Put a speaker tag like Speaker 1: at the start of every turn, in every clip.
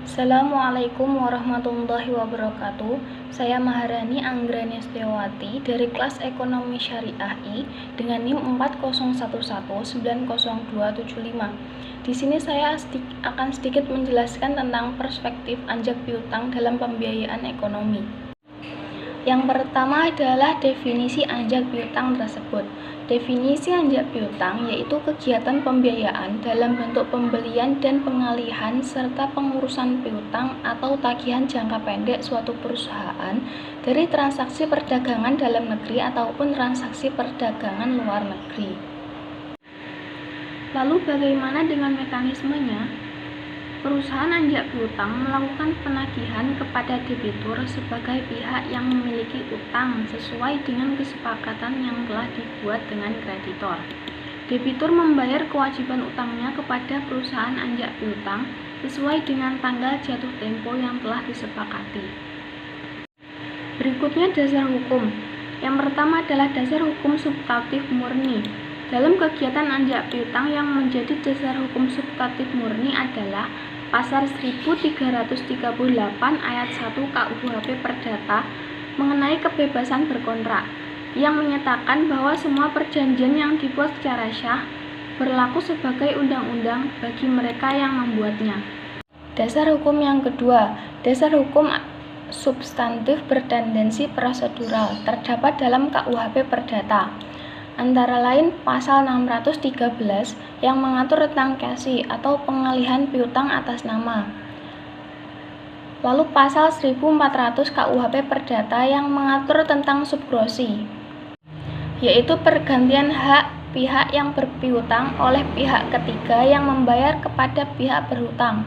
Speaker 1: Assalamualaikum warahmatullahi wabarakatuh. Saya Maharani Anggrani Setiawati dari kelas Ekonomi Syariah I dengan NIM 401190275. Di sini saya akan sedikit menjelaskan tentang perspektif anjak piutang dalam pembiayaan ekonomi. Yang pertama adalah definisi anjak piutang tersebut. Definisi anjak piutang yaitu kegiatan pembiayaan dalam bentuk pembelian dan pengalihan serta pengurusan piutang atau tagihan jangka pendek suatu perusahaan dari transaksi perdagangan dalam negeri ataupun transaksi perdagangan luar negeri. Lalu bagaimana dengan mekanismenya? Perusahaan anjak piutang melakukan penagihan kepada debitur sebagai pihak yang memiliki utang sesuai dengan kesepakatan yang telah dibuat dengan kreditor. Debitur membayar kewajiban utangnya kepada perusahaan anjak piutang sesuai dengan tanggal jatuh tempo yang telah disepakati. Berikutnya dasar hukum. Yang pertama adalah dasar hukum substantif murni. Dalam kegiatan anjak piutang yang menjadi dasar hukum substantif murni adalah Pasal 1338 ayat 1 KUHP Perdata mengenai kebebasan berkontrak yang menyatakan bahwa semua perjanjian yang dibuat secara syah berlaku sebagai undang-undang bagi mereka yang membuatnya. Dasar hukum yang kedua, dasar hukum substantif bertendensi prosedural terdapat dalam KUHP Perdata. Antara lain pasal 613 yang mengatur tentang casi atau pengalihan piutang atas nama. Lalu pasal 1400 KUHP Perdata yang mengatur tentang subrosi, yaitu pergantian hak pihak yang berpiutang oleh pihak ketiga yang membayar kepada pihak berhutang.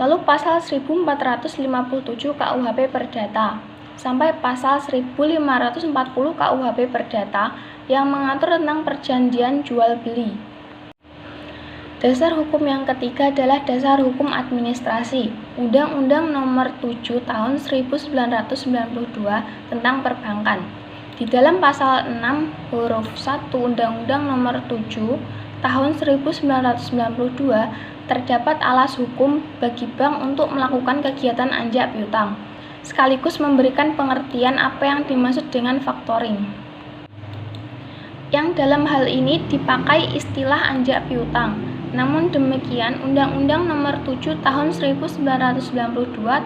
Speaker 1: Lalu pasal 1457 KUHP Perdata sampai pasal 1540 KUHP Perdata yang mengatur tentang perjanjian jual beli. Dasar hukum yang ketiga adalah dasar hukum administrasi, Undang-Undang Nomor 7 Tahun 1992 tentang perbankan. Di dalam pasal 6 huruf 1 Undang-Undang Nomor 7 Tahun 1992 terdapat alas hukum bagi bank untuk melakukan kegiatan anjak piutang, sekaligus memberikan pengertian apa yang dimaksud dengan faktoring. Yang dalam hal ini dipakai istilah anjak piutang. Namun demikian, Undang-Undang Nomor 7 Tahun 1992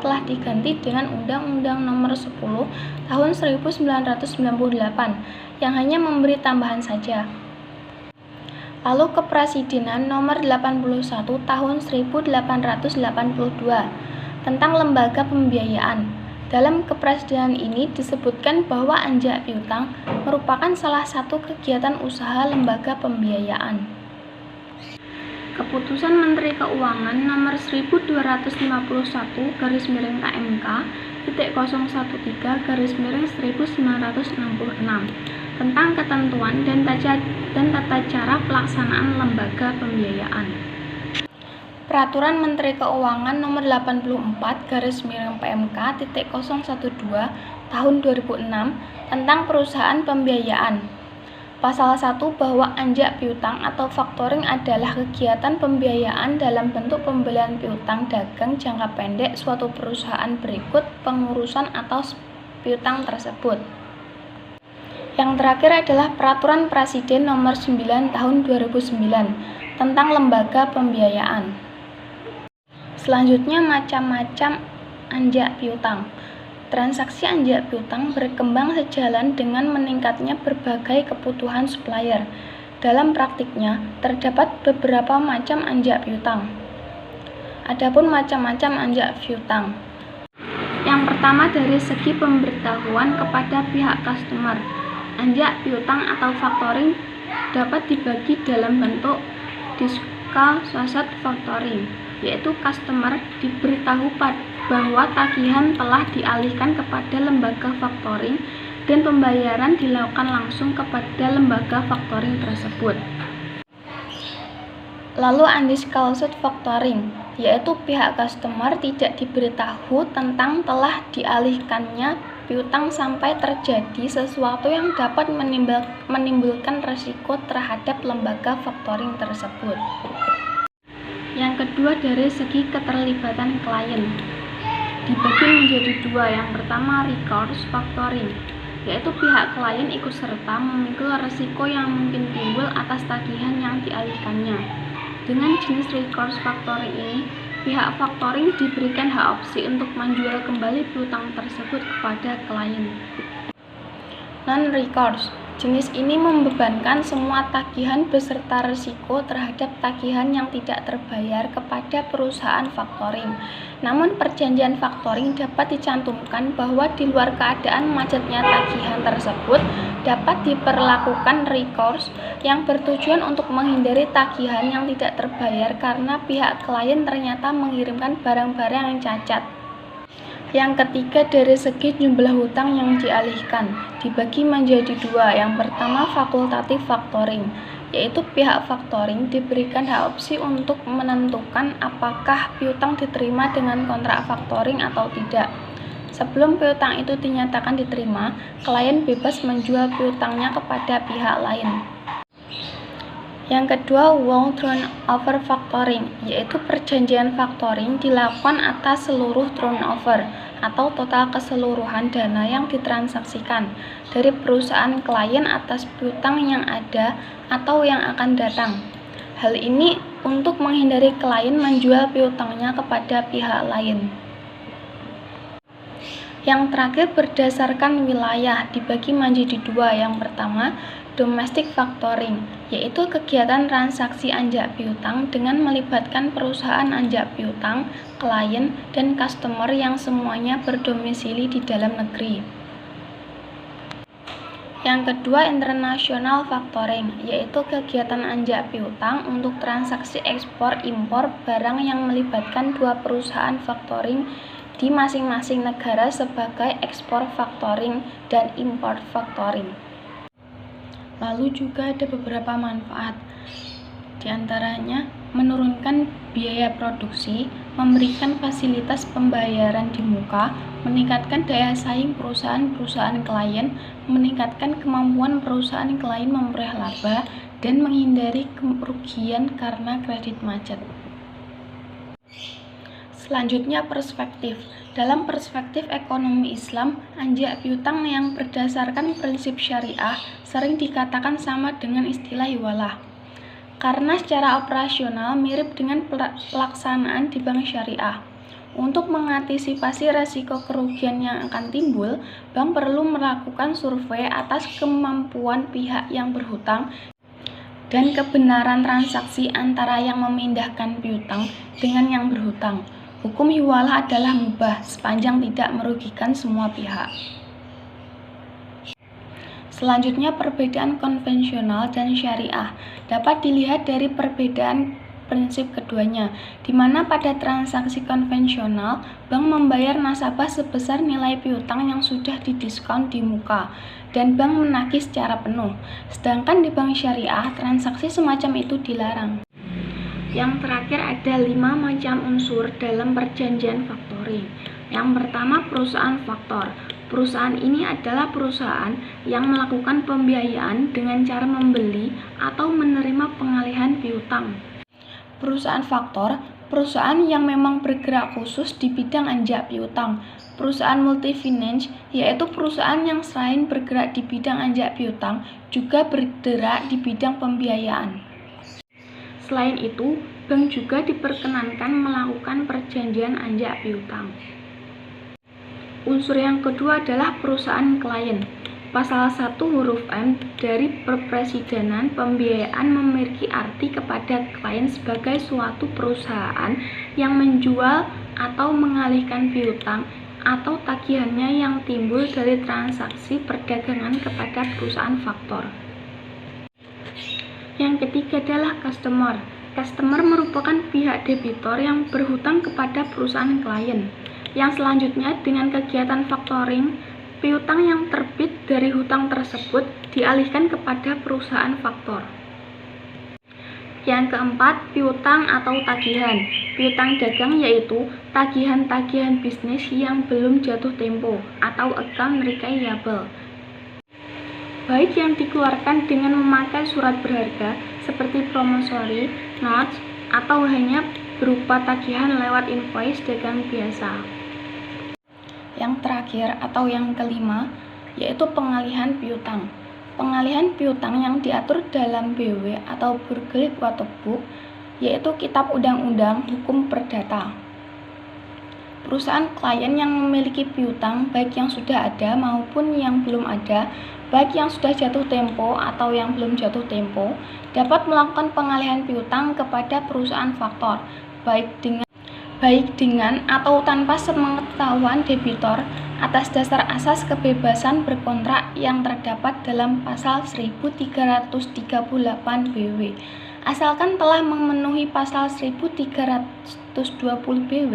Speaker 1: telah diganti dengan Undang-Undang Nomor 10 Tahun 1998 yang hanya memberi tambahan saja. Lalu Kepresidenan Nomor 81 Tahun 1882 tentang lembaga pembiayaan. Dalam kepresidenan ini disebutkan bahwa anjak piutang merupakan salah satu kegiatan usaha lembaga pembiayaan. Keputusan Menteri Keuangan Nomor 1251-013-1966 tentang ketentuan dan tata cara pelaksanaan lembaga pembiayaan. Peraturan Menteri Keuangan Nomor 84-PMK-012 Tahun 2006 tentang perusahaan pembiayaan. Pasal 1 bahwa anjak piutang atau faktoring adalah kegiatan pembiayaan dalam bentuk pembelian piutang dagang jangka pendek suatu perusahaan berikut pengurusan atas piutang tersebut. Yang terakhir adalah Peraturan Presiden Nomor 9 Tahun 2009 tentang lembaga pembiayaan. Selanjutnya macam-macam anjak piutang. Transaksi anjak piutang berkembang sejalan dengan meningkatnya berbagai kebutuhan supplier. Dalam praktiknya, terdapat beberapa macam anjak piutang. Adapun macam-macam anjak piutang. Yang pertama dari segi pemberitahuan kepada pihak customer. Anjak piutang atau faktoring dapat dibagi dalam bentuk disclosed factoring, yaitu customer diberitahu bahwa tagihan telah dialihkan kepada lembaga faktoring dan pembayaran dilakukan langsung kepada lembaga faktoring tersebut. Lalu undisclosed factoring, yaitu pihak customer tidak diberitahu tentang telah dialihkannya piutang sampai terjadi sesuatu yang dapat menimbulkan risiko terhadap lembaga faktoring tersebut. Yang kedua dari segi keterlibatan klien dibagi menjadi dua. Yang pertama recourse factoring, yaitu pihak klien ikut serta memikul risiko yang mungkin timbul atas tagihan yang dialihkannya. Dengan jenis recourse factoring ini, pihak factoring diberikan hak opsi untuk menjual kembali piutang tersebut kepada klien. Non-recourse, jenis ini membebankan semua tagihan beserta risiko terhadap tagihan yang tidak terbayar kepada perusahaan factoring. Namun perjanjian factoring dapat dicantumkan bahwa di luar keadaan macetnya tagihan tersebut dapat diperlakukan recourse yang bertujuan untuk menghindari tagihan yang tidak terbayar karena pihak klien ternyata mengirimkan barang-barang yang cacat. Yang ketiga dari segi jumlah hutang yang dialihkan dibagi menjadi dua. Yang pertama fakultatif factoring, yaitu pihak factoring diberikan hak opsi untuk menentukan apakah piutang diterima dengan kontrak factoring atau tidak. Sebelum piutang itu dinyatakan diterima, klien bebas menjual piutangnya kepada pihak lain. Yang kedua, whole turnover factoring, yaitu perjanjian factoring dilakukan atas seluruh turnover atau total keseluruhan dana yang ditransaksikan dari perusahaan klien atas piutang yang ada atau yang akan datang. Hal ini untuk menghindari klien menjual piutangnya kepada pihak lain. Yang terakhir berdasarkan wilayah dibagi menjadi dua. Yang pertama domestic factoring, yaitu kegiatan transaksi anjak piutang dengan melibatkan perusahaan anjak piutang, klien, dan customer yang semuanya berdomisili di dalam negeri. Yang kedua international factoring, yaitu kegiatan anjak piutang untuk transaksi ekspor-impor barang yang melibatkan dua perusahaan factoring di masing-masing negara sebagai ekspor factoring dan import factoring. Lalu juga ada beberapa manfaat, diantaranya menurunkan biaya produksi, memberikan fasilitas pembayaran di muka, meningkatkan daya saing perusahaan-perusahaan klien, meningkatkan kemampuan perusahaan klien memperoleh laba, dan menghindari kerugian karena kredit macet. Selanjutnya perspektif. Dalam perspektif ekonomi Islam, anjak piutang yang berdasarkan prinsip syariah sering dikatakan sama dengan istilah hiwalah. Karena secara operasional mirip dengan pelaksanaan di bank syariah. Untuk mengantisipasi resiko kerugian yang akan timbul, bank perlu melakukan survei atas kemampuan pihak yang berhutang dan kebenaran transaksi antara yang memindahkan piutang dengan yang berhutang. Hukum hiwalah adalah mubah sepanjang tidak merugikan semua pihak. Selanjutnya perbedaan konvensional dan syariah dapat dilihat dari perbedaan prinsip keduanya, di mana pada transaksi konvensional bank membayar nasabah sebesar nilai piutang yang sudah didiskon di muka dan bank menagih secara penuh. Sedangkan di bank syariah transaksi semacam itu dilarang. Yang terakhir ada 5 macam unsur dalam perjanjian factoring. Yang pertama perusahaan faktor. Perusahaan ini adalah perusahaan yang melakukan pembiayaan dengan cara membeli atau menerima pengalihan piutang. Perusahaan faktor, perusahaan yang memang bergerak khusus di bidang anjak piutang. Perusahaan multifinance, yaitu perusahaan yang selain bergerak di bidang anjak piutang, juga bergerak di bidang pembiayaan. Selain itu, bank juga diperkenankan melakukan perjanjian anjak piutang. Unsur yang kedua adalah perusahaan klien. Pasal 1 huruf M dari Perpresidenan Pembiayaan memiliki arti kepada klien sebagai suatu perusahaan yang menjual atau mengalihkan piutang atau tagihannya yang timbul dari transaksi perdagangan kepada perusahaan faktor. Yang ketiga adalah customer. Customer merupakan pihak debitor yang berhutang kepada perusahaan klien. Yang selanjutnya dengan kegiatan factoring, piutang yang terbit dari hutang tersebut dialihkan kepada perusahaan faktor. Yang keempat, piutang atau tagihan. Piutang dagang yaitu tagihan-tagihan bisnis yang belum jatuh tempo atau account receivable, baik yang dikeluarkan dengan memakai surat berharga seperti promissory notes atau hanya berupa tagihan lewat invoice dagang biasa. Yang terakhir atau yang kelima yaitu pengalihan piutang. Pengalihan piutang yang diatur dalam BW atau Burgerlijk Wetboek yaitu Kitab Undang-Undang Hukum Perdata. Perusahaan klien yang memiliki piutang baik yang sudah ada maupun yang belum ada, baik yang sudah jatuh tempo atau yang belum jatuh tempo, dapat melakukan pengalihan piutang kepada perusahaan faktor, baik dengan atau tanpa sepengetahuan debitor atas dasar asas kebebasan berkontrak yang terdapat dalam pasal 1338 BW. Asalkan telah memenuhi pasal 1320 BW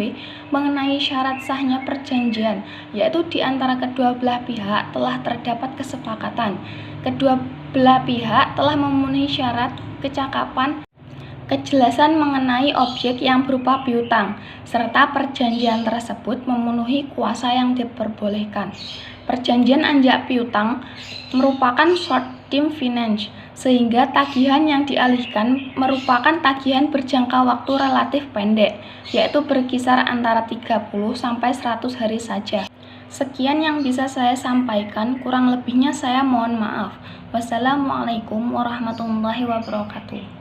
Speaker 1: mengenai syarat sahnya perjanjian, yaitu di antara kedua belah pihak telah terdapat kesepakatan. Kedua belah pihak telah memenuhi syarat kecakapan, kejelasan mengenai objek yang berupa piutang, serta perjanjian tersebut memenuhi kuasa yang diperbolehkan. Perjanjian anjak piutang merupakan short-term finance, sehingga tagihan yang dialihkan merupakan tagihan berjangka waktu relatif pendek, yaitu berkisar antara 30 sampai 100 hari saja. Sekian yang bisa saya sampaikan, kurang lebihnya saya mohon maaf. Wassalamualaikum warahmatullahi wabarakatuh.